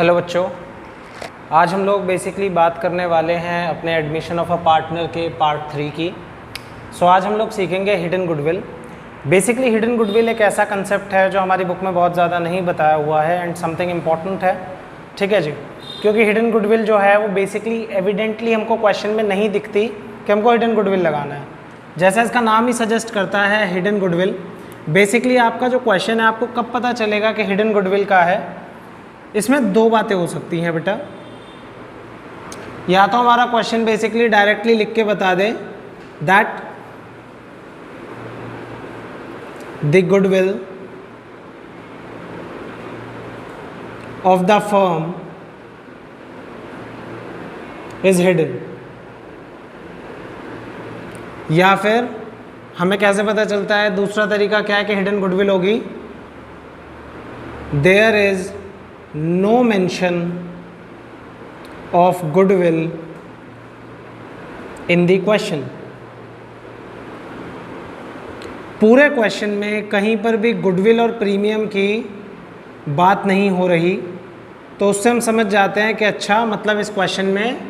Hello बच्चों, आज हम लोग बेसिकली बात करने वाले हैं अपने एडमिशन ऑफ अ पार्टनर के पार्ट 3 की। आज हम लोग सीखेंगे hidden goodwill. Basically hidden goodwill एक ऐसा कंसेप्ट है जो हमारी बुक में बहुत ज़्यादा नहीं बताया हुआ है एंड समथिंग इम्पॉर्टेंट है, ठीक है जी। क्योंकि हिडन गुडविल जो है वो बेसिकली एविडेंटली हमको क्वेश्चन में नहीं दिखती कि हमको हिडन गुडविल लगाना है। जैसा इसका नाम ही सजेस्ट करता है हिडन गुडविल, बेसिकली आपका जो क्वेश्चन है आपको कब पता चलेगा कि हिडन गुडविल का है। इसमें दो बातें हो सकती हैं बेटा, या तो हमारा क्वेश्चन बेसिकली डायरेक्टली लिख के बता दे that the goodwill of the firm is hidden, या फिर हमें कैसे पता चलता है, दूसरा तरीका क्या है कि हिडन गुडविल होगी there is no mention of goodwill in the question. पूरे क्वेश्चन में कहीं पर भी गुडविल और प्रीमियम की बात नहीं हो रही, तो उससे हम समझ जाते हैं कि अच्छा मतलब इस क्वेश्चन में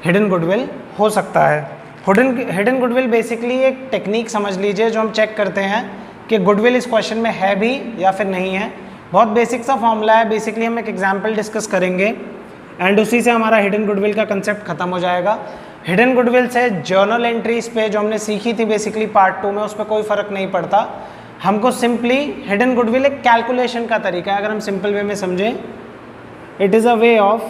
हिडन गुडविल हो सकता है। हिडन गुडविल बेसिकली एक टेक्निक समझ लीजिए जो हम चेक करते हैं कि गुडविल इस क्वेश्चन में है भी या फिर नहीं है। बहुत बेसिक सा फॉर्मूला है, बेसिकली हम एक एग्जाम्पल डिस्कस करेंगे एंड उसी से हमारा हिडन गुडविल का कंसेप्ट खत्म हो जाएगा। हिडन गुडविल से जर्नल एंट्रीज पे जो हमने सीखी थी बेसिकली पार्ट 2 में, उस पर कोई फ़र्क नहीं पड़ता। हमको सिंपली हिडन गुडविल एक कैलकुलेशन का तरीका है, अगर हम सिंपल वे में समझें, it is a way of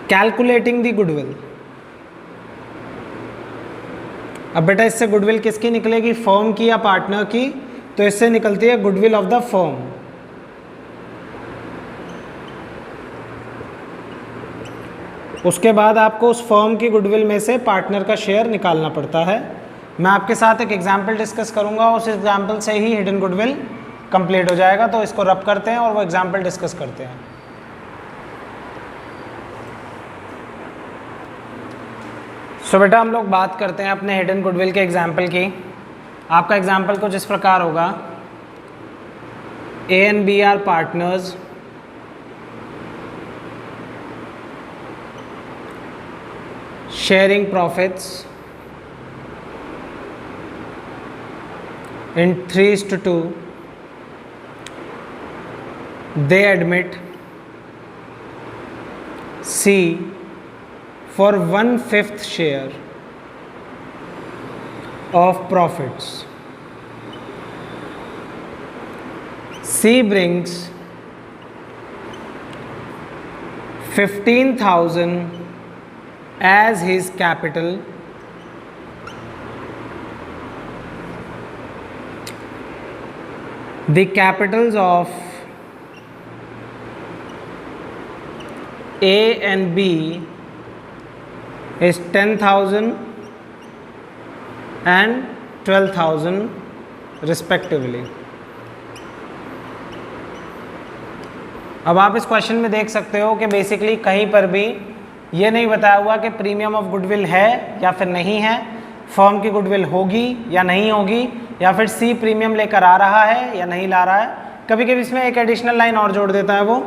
calculating the goodwill. अब बेटा इससे गुडविल किसकी निकलेगी, फर्म की या पार्टनर की? तो इससे निकलती है गुडविल ऑफ द फर्म। उसके बाद आपको उस फर्म की गुडविल में से पार्टनर का शेयर निकालना पड़ता है। मैं आपके साथ एक एग्जाम्पल डिस्कस करूंगा, उस एग्जाम्पल से ही हिडन गुडविल कंप्लीट हो जाएगा। तो इसको रब करते हैं और वो एग्जाम्पल डिस्कस करते हैं। बेटा हम लोग बात करते हैं अपने हिडन गुडविल के एग्जाम्पल की। आपका एग्जाम्पल कुछ इस प्रकार होगा, A and B are partners, sharing profits in 3:2. They admit C for 1/5 share of profits. C brings 15,000 as his capital. The capitals of A and B is 10,000 and 12,000 respectively. अब आप इस question में देख सकते हो कि बेसिकली कहीं पर भी ये नहीं बताया हुआ कि प्रीमियम ऑफ गुडविल है या फिर नहीं है, फर्म की गुडविल होगी या नहीं होगी, या फिर सी प्रीमियम लेकर आ रहा है या नहीं ला रहा है। कभी कभी इसमें एक एडिशनल लाइन और जोड़ देता है, वो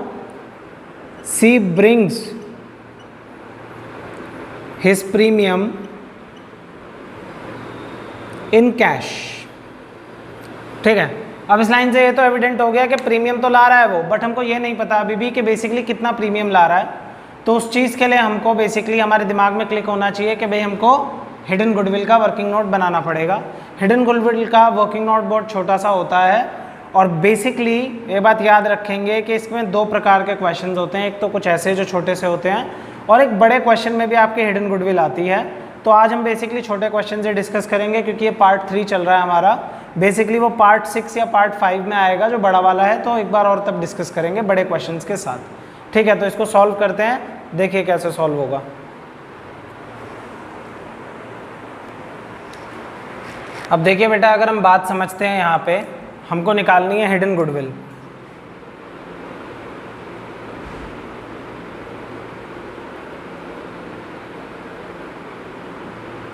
she brings his premium in cash, ठीक है। अब इस लाइन से ये तो एविडेंट हो गया कि प्रीमियम तो ला रहा है वो, बट हमको ये नहीं पता अभी भी कि बेसिकली कितना प्रीमियम ला रहा है। तो उस चीज़ के लिए हमको बेसिकली हमारे दिमाग में क्लिक होना चाहिए कि भाई हमको हिडन गुडविल का वर्किंग नोट बनाना पड़ेगा। हिडन गुडविल का वर्किंग नोट बहुत छोटा सा होता है और बेसिकली ये बात याद रखेंगे कि इसमें दो प्रकार के क्वेश्चंस होते हैं, एक तो कुछ ऐसे जो छोटे से होते हैं और एक बड़े क्वेश्चन में भी आपके हिडन गुडविल आती है। तो आज हम बेसिकली छोटे क्वेश्चन से डिस्कस करेंगे क्योंकि ये पार्ट 3 चल रहा है हमारा। बेसिकली वो पार्ट 6 या पार्ट 5 में आएगा जो बड़ा वाला है, तो एक बार और तब डिस्कस करेंगे बड़े क्वेश्चन के साथ, ठीक है। तो इसको सॉल्व करते हैं, देखिए कैसे सॉल्व होगा। अब देखिए बेटा, अगर हम बात समझते हैं, यहाँ पे हमको निकालनी है हिडन गुडविल।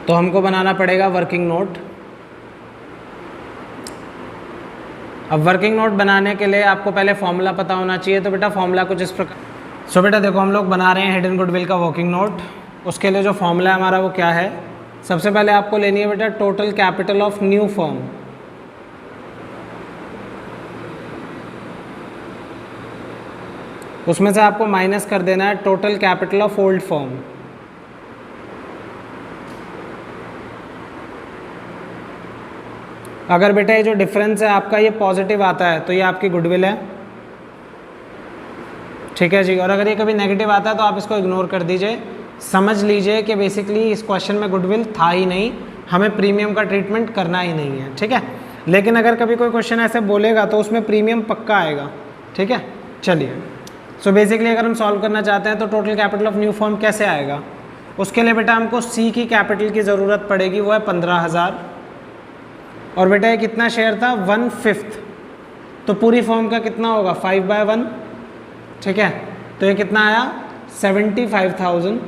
तो हमको बनाना पड़ेगा वर्किंग नोट। अब वर्किंग नोट बनाने के लिए आपको पहले फॉर्मूला पता होना चाहिए। तो बेटा फॉर्मूला कुछ इस प्रकार। सो बेटा देखो हम लोग बना रहे हैं हिडन गुडविल का वर्किंग नोट। उसके लिए जो फॉर्मूला है हमारा वो क्या है, सबसे पहले आपको लेनी है बेटा total capital of new firm. उसमें से आपको माइनस कर देना है total capital of old firm. अगर बेटा ये जो डिफरेंस है आपका ये पॉजिटिव आता है तो ये आपकी गुडविल है, ठीक है जी। और अगर ये कभी नेगेटिव आता है तो आप इसको इग्नोर कर दीजिए। समझ लीजिए कि बेसिकली इस क्वेश्चन में गुडविल था ही नहीं, हमें प्रीमियम का ट्रीटमेंट करना ही नहीं है, ठीक है। लेकिन अगर कभी कोई क्वेश्चन ऐसे बोलेगा तो उसमें प्रीमियम पक्का आएगा, ठीक है। चलिए सो बेसिकली अगर हम सॉल्व करना चाहते हैं तो total capital of new firm कैसे आएगा, उसके लिए बेटा हमको सी की कैपिटल की ज़रूरत पड़ेगी, वो है 15,000। और बेटा ये कितना शेयर था, 1/5, तो पूरी फर्म का कितना होगा 5/1, ठीक है। तो ये कितना आया 75,000।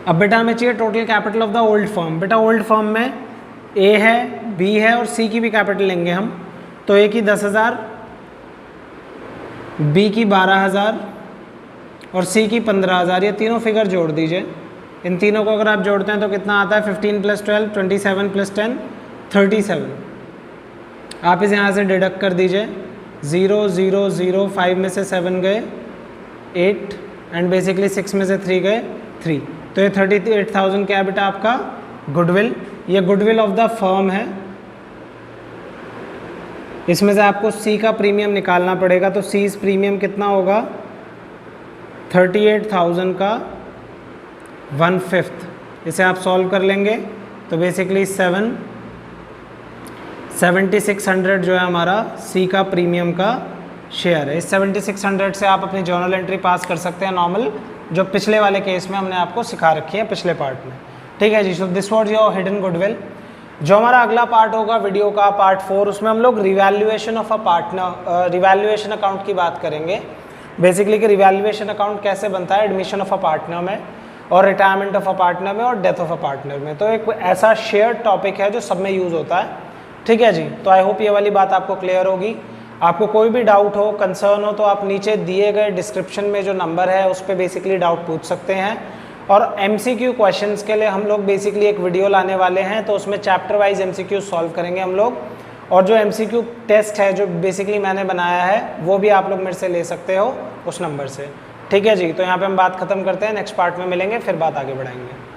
अब बेटा हमें चाहिए total capital of the old firm. बेटा ओल्ड फर्म में ए है, बी है और सी की भी कैपिटल लेंगे हम। तो ए की 10,000, बी की 12,000 और सी की 15,000। ये तीनों फिगर जोड़ दीजिए। इन तीनों को अगर आप जोड़ते हैं तो कितना आता है 15 + 12 27 + 10 37। आप इसे यहाँ से डिडक्ट कर दीजिए। 0 0 0 5 में से 7 गए 8 एंड बेसिकली 6 में से 3 गए 3। तो ये 38,000 क्या है बेटा आपका गुडविल। ये गुडविल ऑफ द फर्म है। इसमें से आपको सी का प्रीमियम निकालना पड़ेगा। तो सी प्रीमियम कितना होगा 38,000 का 1/5। इसे आप सॉल्व कर लेंगे तो बेसिकली 7600 जो है हमारा सी का प्रीमियम का शेयर है। इस 7600 से आप अपनी जर्नल एंट्री पास कर सकते हैं नॉर्मल, जो पिछले वाले केस में हमने आपको सिखा रखी है पिछले पार्ट में, ठीक है जी। So this was your hidden goodwill. जो हमारा अगला पार्ट होगा वीडियो का पार्ट 4, उसमें हम लोग revaluation of a partner, revaluation account की बात करेंगे। बेसिकली कि रिवैल्यूएशन अकाउंट कैसे बनता है एडमिशन ऑफ अ पार्टनर में और रिटायरमेंट ऑफ अ पार्टनर में और डेथ ऑफ अ पार्टनर में। तो एक ऐसा शेयर टॉपिक है जो सब में यूज़ होता है, ठीक है जी। तो आई होप ये वाली बात आपको क्लियर होगी। आपको कोई भी डाउट हो, कंसर्न हो, तो आप नीचे दिए गए डिस्क्रिप्शन में जो नंबर है उस पर बेसिकली डाउट पूछ सकते हैं। और MCQ क्वेश्चंस के लिए हम लोग बेसिकली एक वीडियो लाने वाले हैं, तो उसमें चैप्टर वाइज MCQ सॉल्व करेंगे हम लोग। और जो MCQ टेस्ट है जो बेसिकली मैंने बनाया है वो भी आप लोग मेरे से ले सकते हो उस नंबर से, ठीक है जी। तो यहाँ पे हम बात खत्म करते हैं, नेक्स्ट पार्ट में मिलेंगे, फिर बात आगे बढ़ाएंगे।